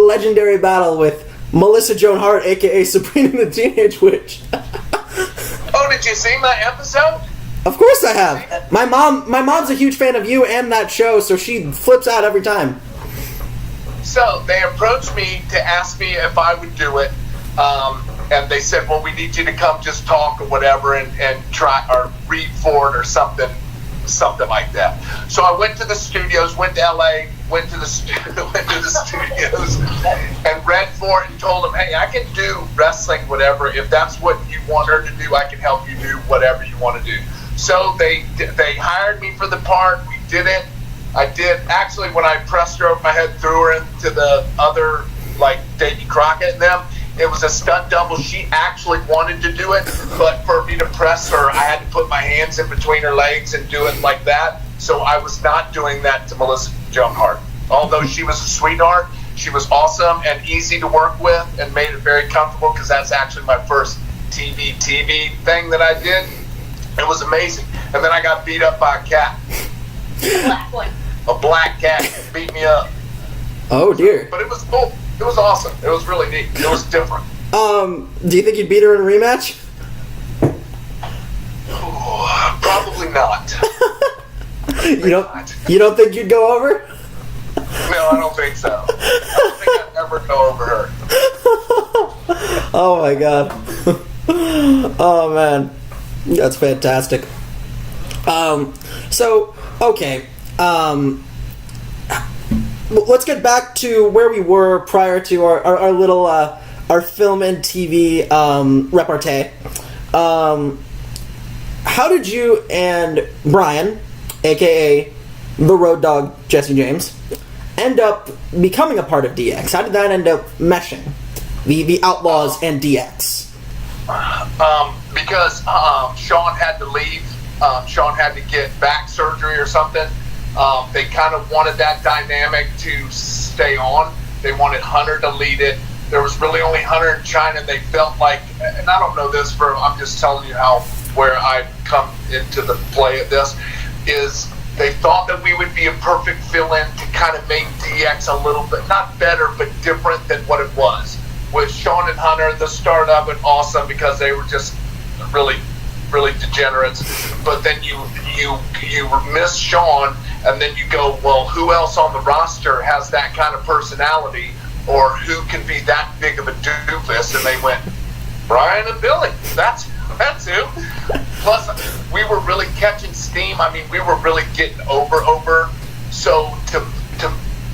legendary battle with Melissa Joan Hart, aka Sabrina the Teenage Witch. Oh, did you see my episode? Of course I have. My mom's a huge fan of you and that show, so she flips out every time. So they approached me to ask me if I would do it, and they said, well, we need you to come just talk or whatever and try or read for it or something like that. So I went to the studios, went to LA, went to the studios and read for it and told them, hey, I can do wrestling, whatever. If that's what you want her to do, I can help you do whatever you want to do. So they hired me for the part. We did it. I did. Actually, when I pressed her over my head, threw her into the other, like Davy Crockett and them, it was a stunt double. She actually wanted to do it, but for me to press her, I had to put my hands in between her legs and do it like that. So I was not doing that to Melissa Joan Hart. Although she was a sweetheart, she was awesome and easy to work with and made it very comfortable because that's actually my first TV thing that I did. It was amazing. And then I got beat up by a cat. Black one. A black cat beat me up. Oh dear. But it was cool. It was awesome. It was really neat. It was different. Do you think you'd beat her in a rematch? Oh, probably not. You don't think you'd go over? No, I don't think so. I don't think I'd ever go over her. Oh my God. Oh man. That's fantastic. So, okay. Let's get back to where we were prior to our little our film and TV repartee. How did you and Brian, aka the Road Dogg Jesse James, end up becoming a part of DX? How did that end up meshing? The Outlaws and DX? Because Sean had to leave. Sean had to get back surgery or something. They kind of wanted that dynamic to stay on. They wanted Hunter to lead it. There was really only Hunter and China. They felt like, and I don't know this I'm just telling you where I come into the play of this, is they thought that we would be a perfect fill-in to kind of make DX a little bit, not better, but different than what it was. With Sean and Hunter, the start of it, awesome, because they were just really, really degenerates. But then you miss Sean, and then you go, well, who else on the roster has that kind of personality, or who can be that big of a doofus? And they went, Brian and Billy. That's who. Plus, we were really catching steam. I mean, we were really getting over. So to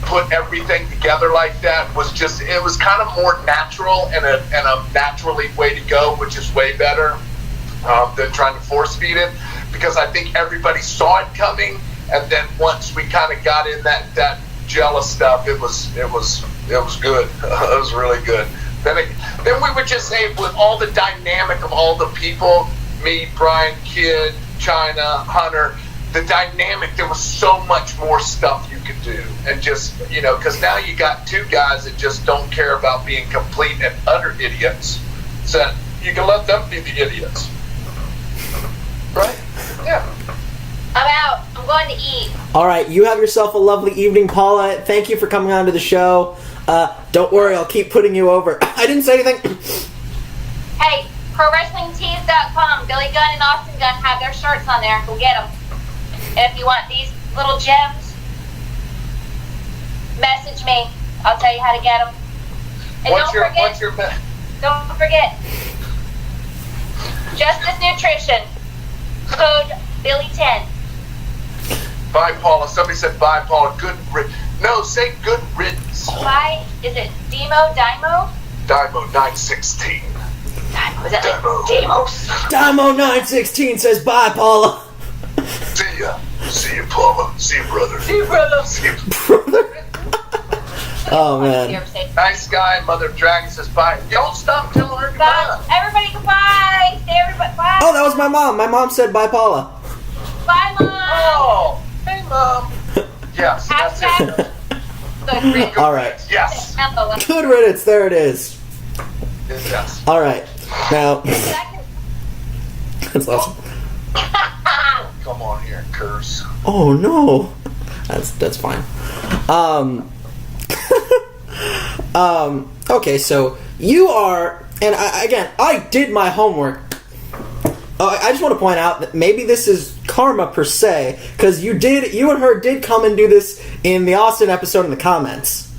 put everything together like that was just, it was kind of more natural and a naturally way to go, which is way better than trying to force feed it. because I think everybody saw it coming, and then once we kind of got in that jealous stuff, it was good. It was really good. Then we were just able, with all the dynamic of all the people, me, Brian, Kid, China, Hunter, the dynamic, there was so much more stuff you could do. And just, because now you got two guys that just don't care about being complete and utter idiots, so you can let them be the idiots. Right? Yeah. I'm out. I'm going to eat. All right, you have yourself a lovely evening, Paula. Thank you for coming on to the show. Don't worry, I'll keep putting you over. I didn't say anything. Hey, ProWrestlingTees.com. Billy Gunn and Austin Gunn have their shirts on there. Go get them. And if you want these little gems, message me. I'll tell you how to get them. And don't forget, Justice Nutrition. Code Billy10. Bye, Paula. Somebody said bye, Paula. No, say good riddance. Bye. Is it Dimo? Dymo 916. Dymo. Is that like Demos? Dymo 916 says bye, Paula. See ya. See you, Paula. See you, brother. See you, brother. See you. Brother. Oh, man. Nice guy. Mother of Dragon says bye. Don't stop telling her goodbye. Everybody goodbye. Say everybody bye. Oh, that was my mom. My mom said bye, Paula. Bye, Mom. Oh, hey, Mom. Yes, that's it. Good. All right. Yes. Good riddance. There it is. Yes. All right. Now, that's awesome. Come on here, curse. Oh no, that's fine. Okay, so you are, and I did my homework. I just want to point out that maybe this is karma per se, because you and her did come and do this in the Austin episode in the comments.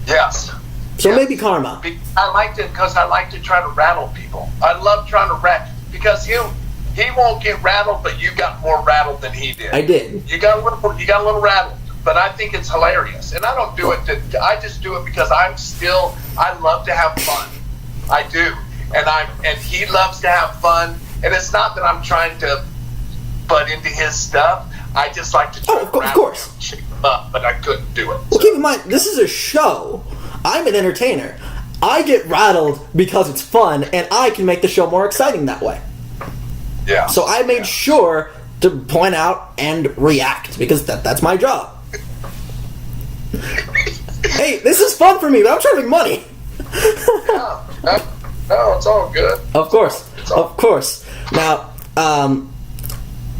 Yes. So yes. Maybe karma. I liked it because I like to try to rattle people. I love trying to rattle, because he won't get rattled, but you got more rattled than he did. I did. You got a little rattled, but I think it's hilarious, and I don't do it I just do it because I love to have fun. I do, and he loves to have fun, and it's not that I'm trying to butt into his stuff. I just like to try to rattle of course. him, shake him up, but I couldn't do it. Well, keep in mind, this is a show. I'm an entertainer. I get rattled because it's fun, and I can make the show more exciting that way. Yeah. So I made sure to point out and react, because that's my job. Hey, this is fun for me, but I'm trying to make money. No, it's all good. Of course. Now,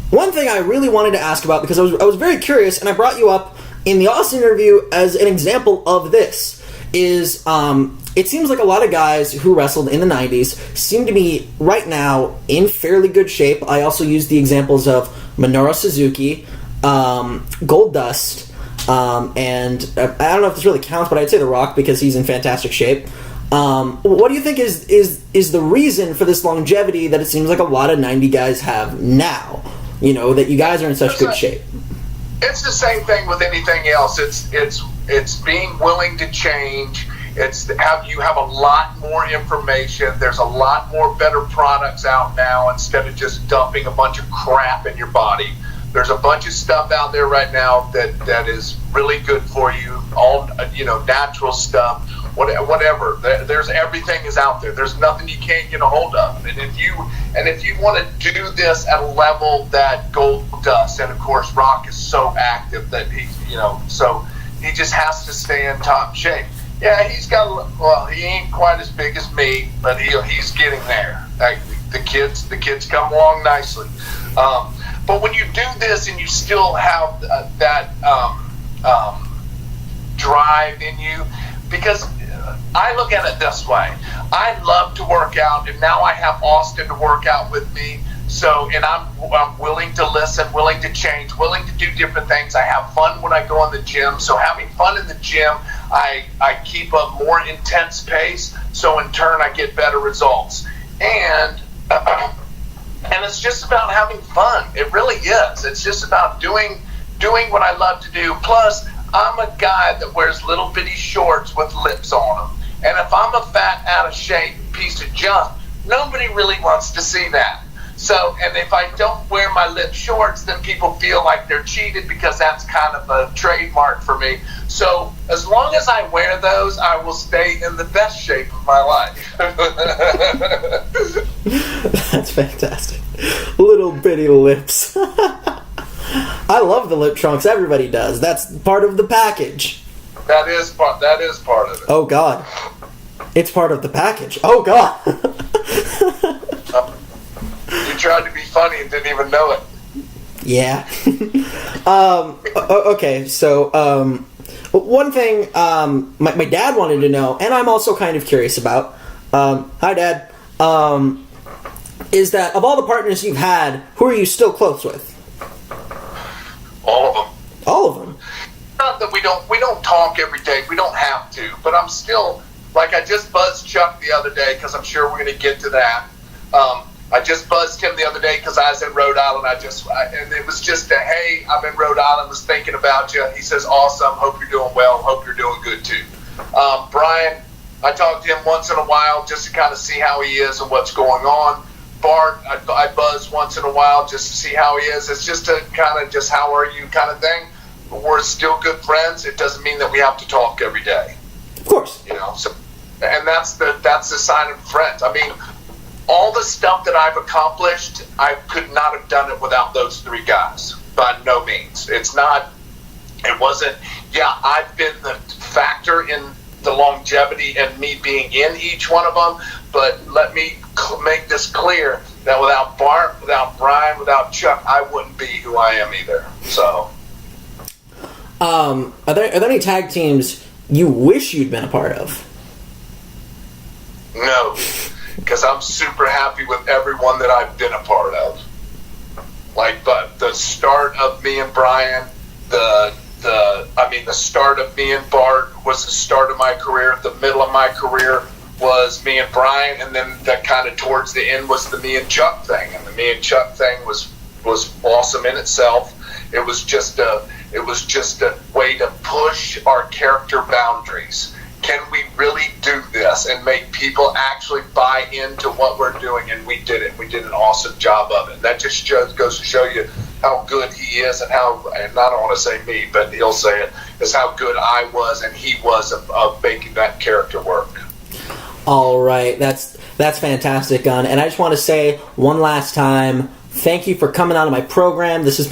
one thing I really wanted to ask about, because I was very curious, and I brought you up in the Austin interview as an example of this, is it seems like a lot of guys who wrestled in the 90s seem to be right now in fairly good shape. I also used the examples of Minoru Suzuki, Goldust, and I don't know if this really counts, but I'd say The Rock, because he's in fantastic shape. What do you think is the reason for this longevity that it seems like a lot of 90 guys have now? That you guys are in such good shape. It's the same thing with anything else. It's being willing to change. You have a lot more information. There's a lot more better products out now, instead of just dumping a bunch of crap in your body. There's a bunch of stuff out there right now that is really good for you. All natural stuff. Whatever. There's everything is out there. There's nothing you can't get a hold of. And if you want to do this at a level that Goldust, and of course Rock is so active that so he just has to stay in top shape. Yeah, he ain't quite as big as me, but he's getting there. The kids come along nicely. But when you do this and you still have that drive in you, because I look at it this way. I love to work out, and now I have Austin to work out with me. So, and I'm willing to listen, willing to change, willing to do different things. I have fun when I go in the gym. So having fun in the gym, I keep a more intense pace. So in turn, I get better results. And it's just about having fun. It really is. It's just about doing what I love to do. Plus, I'm a guy that wears little bitty shorts with lips on them. And if I'm a fat, out of shape piece of junk, nobody really wants to see that. So, and if I don't wear my lip shorts, then people feel like they're cheated because that's kind of a trademark for me. So, as long as I wear those, I will stay in the best shape of my life. That's fantastic. Little bitty lips. I love the lip trunks. Everybody does. That's part of the package. That is part of it. Oh, God. It's part of the package. Oh, God. You tried to be funny and didn't even know it. Yeah. Okay, so one thing my dad wanted to know, and I'm also kind of curious about, hi, Dad, is that of all the partners you've had, who are you still close with? All of them. All of them? Not that we don't talk every day. We don't have to. But I'm still, like, I just buzzed Chuck the other day because I'm sure we're going to get to that. I just buzzed him the other day because I was in Rhode Island. And it was just a, hey, I'm in Rhode Island, was thinking about you. He says, awesome, hope you're doing well, hope you're doing good too. Brian, I talk to him once in a while just to kind of see how he is and what's going on. Bart, I buzz once in a while just to see how he is. It's just a kind of just how are you kind of thing. But we're still good friends. It doesn't mean that we have to talk every day. Of course. You know, so, and that's the sign of friends. I mean, all the stuff that I've accomplished, I could not have done it without those three guys. By no means. It wasn't, I've been the factor in the longevity and me being in each one of them, but let me make this clear that without Bart, without Brian, without Chuck, I wouldn't be who I am either. So, are there any tag teams you wish you'd been a part of? No, because I'm super happy with everyone that I've been a part of. Like, but the start of me and Brian, the start of me and Bart was the start of my career. The middle of my career was me and Brian, and then that kind of towards the end was the me and Chuck thing. And the me and Chuck thing was awesome in itself. It was just a way to push our character boundaries. Can we really do this and make people actually buy into what we're doing? And we did it. We did an awesome job of it. That just goes to show you how good he is and how, and I don't want to say me, but he'll say it, is how good I was and he was of making that character work. All right. That's fantastic, Gunn. And I just want to say one last time, thank you for coming on to my program. This has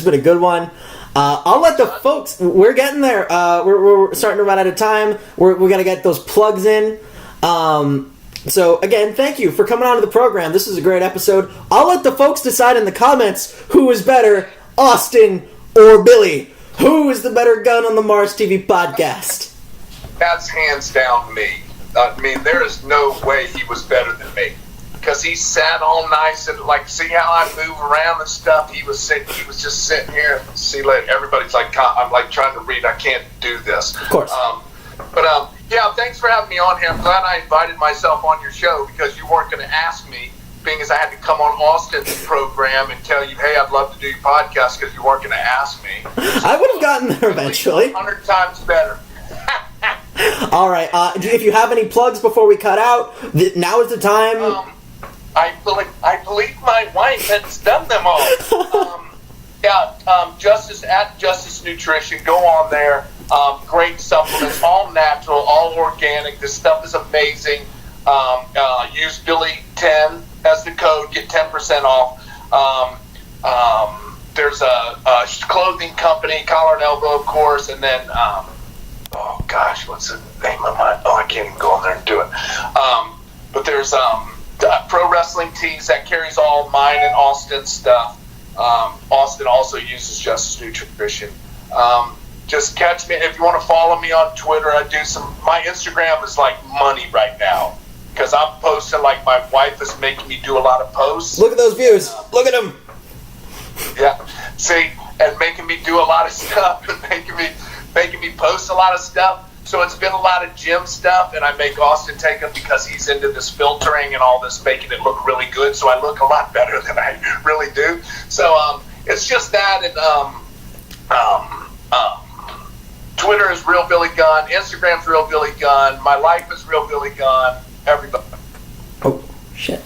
been a good one. I'll let the folks. We're getting there. We're starting to run out of time. We're gonna get those plugs in. So again, thank you for coming on to the program. This is a great episode. I'll let the folks decide in the comments who is better, Austin or Billy. Who is the better gun on the MarsTV podcast? That's hands down me. I mean, there is no way he was better than me. Because he sat all nice and like, see how I move around and stuff. He was just sitting here. See, like everybody's like, I'm like trying to read. I can't do this. Of course. Yeah. Thanks for having me on here. I'm glad I invited myself on your show because you weren't going to ask me, being as I had to come on Austin's program and tell you, hey, I'd love to do your podcast because you weren't going to ask me. I would have gotten there eventually. 100 times better. All right. If you have any plugs before we cut out, now is the time. I believe my wife has done them all. Justice Nutrition. Go on there. Great supplements, all natural, all organic. This stuff is amazing. Use Billy10 as the code. Get 10% off. There's a clothing company, Collar and Elbow, of course, and then what's the name of my? I can't even go on there and do it. But there's Pro Wrestling Tees that carries all mine and Austin's stuff. Austin also uses Justice Nutrition. Just catch me if you want to follow me on Twitter. I do my Instagram is like money right now because I'm posting, like my wife is making me do a lot of posts. Look at those views. Look at them. Yeah. See, and making me do a lot of stuff and making me post a lot of stuff. So it's been a lot of gym stuff, and I make Austin take them because he's into this filtering and all this, making it look really good. So I look a lot better than I really do. So it's just that, and Twitter is Real Billy Gunn, Instagram's Real Billy Gunn, my life is Real Billy Gunn. Everybody. Oh shit.